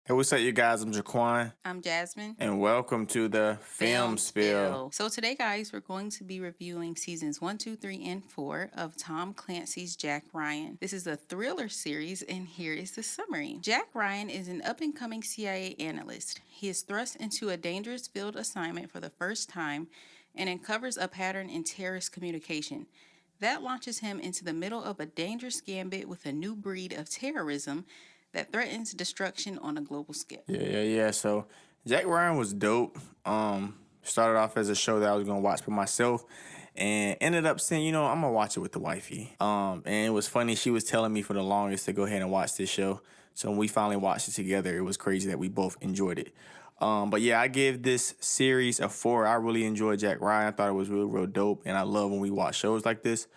Hey, what's up, you guys? I'm Jaquan, I'm Jasmine. and welcome to the Film Spill. So today, guys, we're going to be reviewing seasons 1, 2, 3, and 4 of Tom Clancy's Jack Ryan. This is a thriller series, and here is the summary. Jack Ryan is an up-and-coming CIA analyst. He is thrust into a dangerous field assignment for the first time and uncovers a pattern in terrorist communication. That launches him into the middle of a dangerous gambit with a new breed of terrorism that threatens destruction on a global scale. Yeah. So Jack Ryan was dope. Started off as a show that I was gonna watch for myself, and ended up saying, I'm gonna watch it with the wifey. And it was funny. She was telling me for the longest to go ahead and watch this show. So when we finally watched it together, it was crazy that we both enjoyed it. But yeah, I give this series a 4. I really enjoyed Jack Ryan. I thought it was real dope, and I love when we watch shows like this.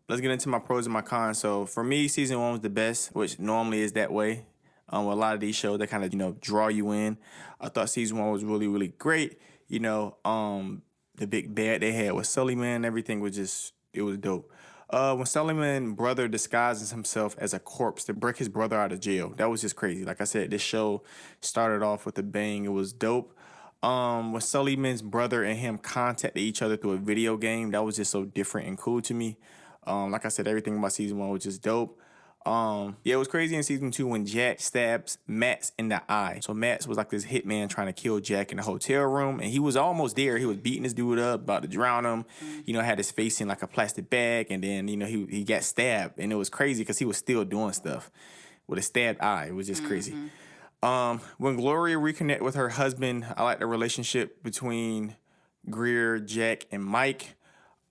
Let's get into my pros and my cons. So for me, season 1 was the best, which normally is that way. With a lot of these shows that kind of draw you in. I thought season 1 was really great. The big bad they had with Sullyman, everything was it was dope. When Sullyman brother disguises himself as a corpse to break his brother out of jail, that was just crazy. Like I said, this show started off with a bang. It was dope. When Sullyman's brother and him contacted each other through a video game, that was just so different and cool to me. Like I said, everything about season 1 was just dope. It was crazy in season 2 when Jack stabs Max in the eye. So Max was like this hitman trying to kill Jack in the hotel room, and he was almost there. He was beating this dude up, about to drown him. Had his face in like a plastic bag, and then he got stabbed, and it was crazy because he was still doing stuff with a stabbed eye. It was just crazy. When Gloria reconnected with her husband, I like the relationship between Greer, Jack, and Mike.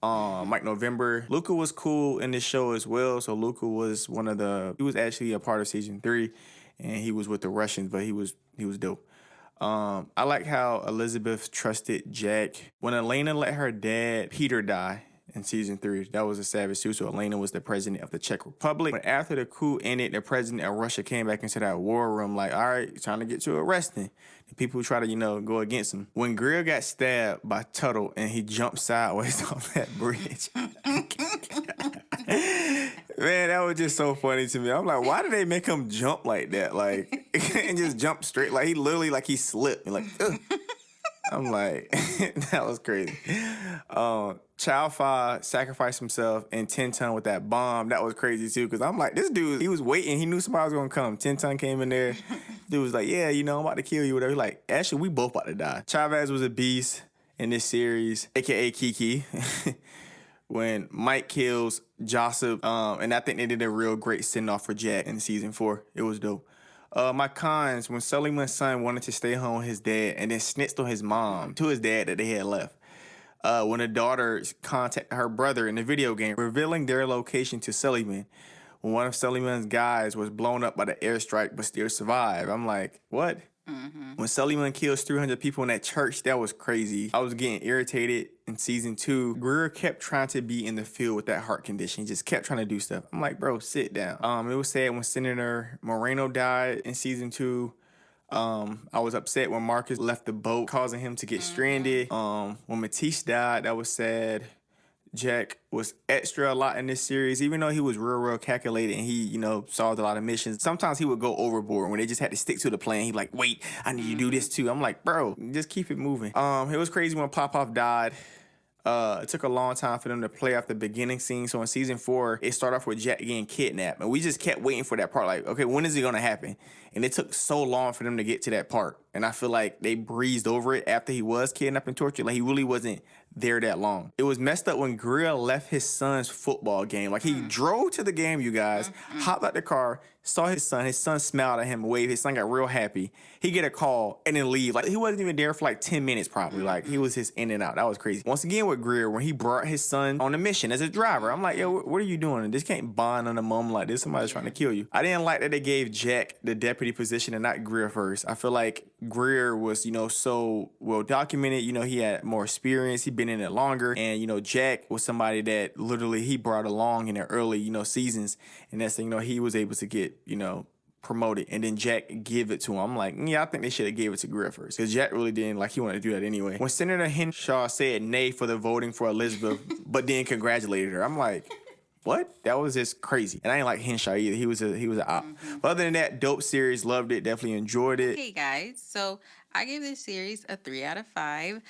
Mike November. Luca was cool in this show as well. So Luca was he was actually a part of season 3, and he was with the Russians, but he was dope. I like how Elizabeth trusted Jack. When Elena let her dad, Peter, die in season 3, that was a savage too. So Elena was the president of the Czech Republic. But after the coup ended, the president of Russia came back into that war room like, all right, trying to get you arrested. The people who try to, go against him. When Greer got stabbed by Tuttle and he jumped sideways off that bridge. Man, that was just so funny to me. I'm like, why did they make him jump like that? Like, and just jump straight. Like, he slipped. And like, ugh. I'm like, that was crazy. Childfire sacrificed himself in 10 Ton with that bomb. That was crazy too, because I'm like, this dude, he was waiting. He knew somebody was going to come. 10 Ton came in there. Dude was like, yeah, I'm about to kill you, whatever. He's like, actually, we both about to die. Chavez was a beast in this series, a.k.a. Kiki. When Mike kills Joseph, and I think they did a real great send-off for Jack in season 4. It was dope. My cons, when Sullyman's son wanted to stay home with his dad and then snitched on his mom to his dad that they had left. When the daughter contacted her brother in the video game, revealing their location to Sullyman. When one of Sullyman's guys was blown up by the airstrike but still survived. I'm like, what? When Sullyman kills 300 people in that church, that was crazy. I was getting irritated in season 2. Greer kept trying to be in the field with that heart condition. He just kept trying to do stuff. I'm like, bro, sit down. It was sad when Senator Moreno died in season 2. I was upset when Marcus left the boat, causing him to get stranded. When Matisse died, that was sad. Jack was extra a lot in this series, even though he was real calculated and he, solved a lot of missions. Sometimes he would go overboard when they just had to stick to the plan. He'd like, wait, I need to do this too. I'm like, bro, just keep it moving. It was crazy when Popoff died. It took a long time for them to play off the beginning scene. So in season 4, it started off with Jack getting kidnapped. And we just kept waiting for that part. Like, okay, when is it going to happen? And it took so long for them to get to that part. And I feel like they breezed over it after he was kidnapped and tortured. Like, he really wasn't there that long. It was messed up when Greer left his son's football game. Like, he drove to the game, you guys, hopped out the car, saw his son. His son smiled at him, waved. His son got real happy. He get a call and then leave. Like, he wasn't even there for like 10 minutes probably. Like, he was just in and out. That was crazy. Once again with Greer, when he brought his son on a mission as a driver, I'm like, yo, what are you doing? This can't bond on a moment like this. Somebody's trying to kill you. I didn't like that they gave Jack the deputy position and not Greer first. I feel like Greer was, so well documented. He had more experience. He'd been in it longer. And, Jack was somebody that literally he brought along in the early, seasons. And that's, he was able to get, promoted. And then Jack give it to him. I'm like, yeah, I think they should have gave it to Greer first. Because Jack really didn't, he wanted to do that anyway. When Senator Henshaw said nay for the voting for Elizabeth, but then congratulated her, I'm like, what? That was just crazy. And I ain't like Henshaw either. He was an op. But other than that, dope series. Loved it. Definitely enjoyed it. Hey guys, so I gave this series a 3 out of 5.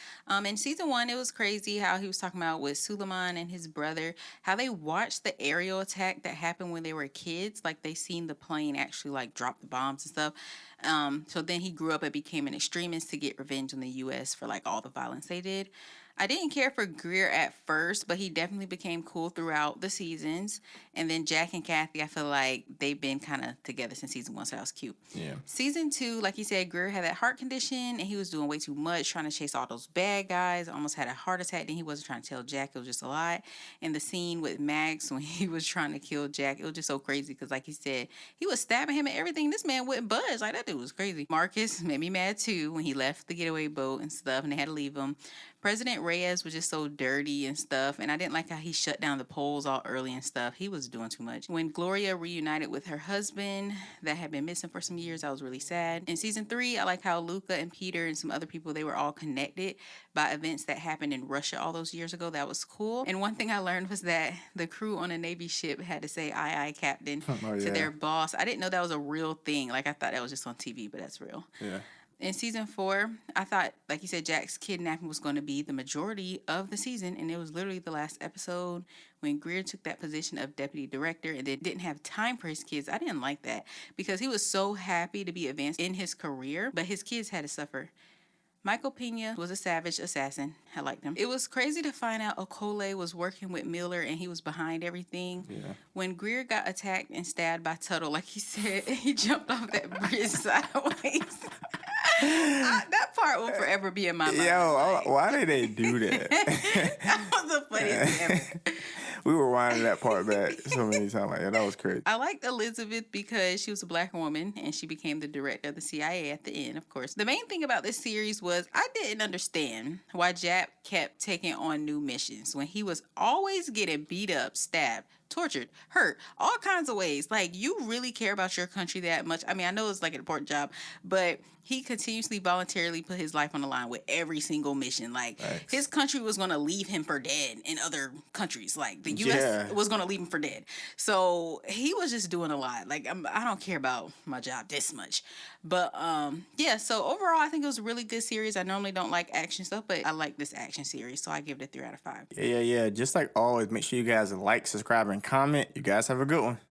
In season 1, it was crazy how he was talking about with Suleiman and his brother, how they watched the aerial attack that happened when they were kids. Like they seen the plane actually like drop the bombs and stuff. So then he grew up and became an extremist to get revenge on the U.S. for like all the violence they did. I didn't care for Greer at first, but he definitely became cool throughout the seasons. And then Jack and Kathy, I feel like they've been kind of together since season 1, so that was cute. Yeah. Season 2, like you said, Greer had that heart condition, and he was doing way too much, trying to chase all those bad guys. Almost had a heart attack. Then he wasn't trying to tell Jack. It was just a lot. And the scene with Max when he was trying to kill Jack, it was just so crazy because, like you said, he was stabbing him and everything. This man wouldn't budge. Like, that dude was crazy. Marcus made me mad, too, when he left the getaway boat and stuff, and they had to leave him. President Reyes was just so dirty and stuff, and I didn't like how he shut down the polls all early and stuff. He was doing too much. When Gloria reunited with her husband that had been missing for some years, I was really sad. In season 3, I like how Luca and Peter and some other people, they were all connected by events that happened in Russia all those years ago. That was cool. And one thing I learned was that the crew on a Navy ship had to say "aye, aye, Captain" to their boss. I didn't know that was a real thing. Like, I thought that was just on TV, but that's real. Yeah. In season 4, I thought, like you said, Jack's kidnapping was going to be the majority of the season, and it was literally the last episode when Greer took that position of deputy director and then didn't have time for his kids. I didn't like that because he was so happy to be advanced in his career, but his kids had to suffer. Michael Pena was a savage assassin. I liked him. It was crazy to find out Okole was working with Miller and he was behind everything. Yeah. When Greer got attacked and stabbed by Tuttle, like he said, he jumped off that bridge sideways. That part will forever be in my mind. Yo, why did they do that? That was the funniest thing ever. We were winding that part back so many times. Like, yeah, that was crazy. I liked Elizabeth because she was a black woman and she became the director of the CIA at the end, of course. The main thing about this series was I didn't understand why Jack kept taking on new missions when he was always getting beat up, stabbed, tortured, hurt, all kinds of ways. Like, you really care about your country that much? I mean, I know it's like an important job, but he continuously voluntarily put his life on the line with every single mission. Like, Thanks. His country was going to leave him for dead in other countries. Like, the U.S. was going to leave him for dead. So he was just doing a lot. Like, I don't care about my job this much. But, yeah, so overall, I think it was a really good series. I normally don't like action stuff, but I like this action series, so I give it a 3 out of 5. Yeah. Just like always, make sure you guys like, subscribe, and comment. You guys have a good one.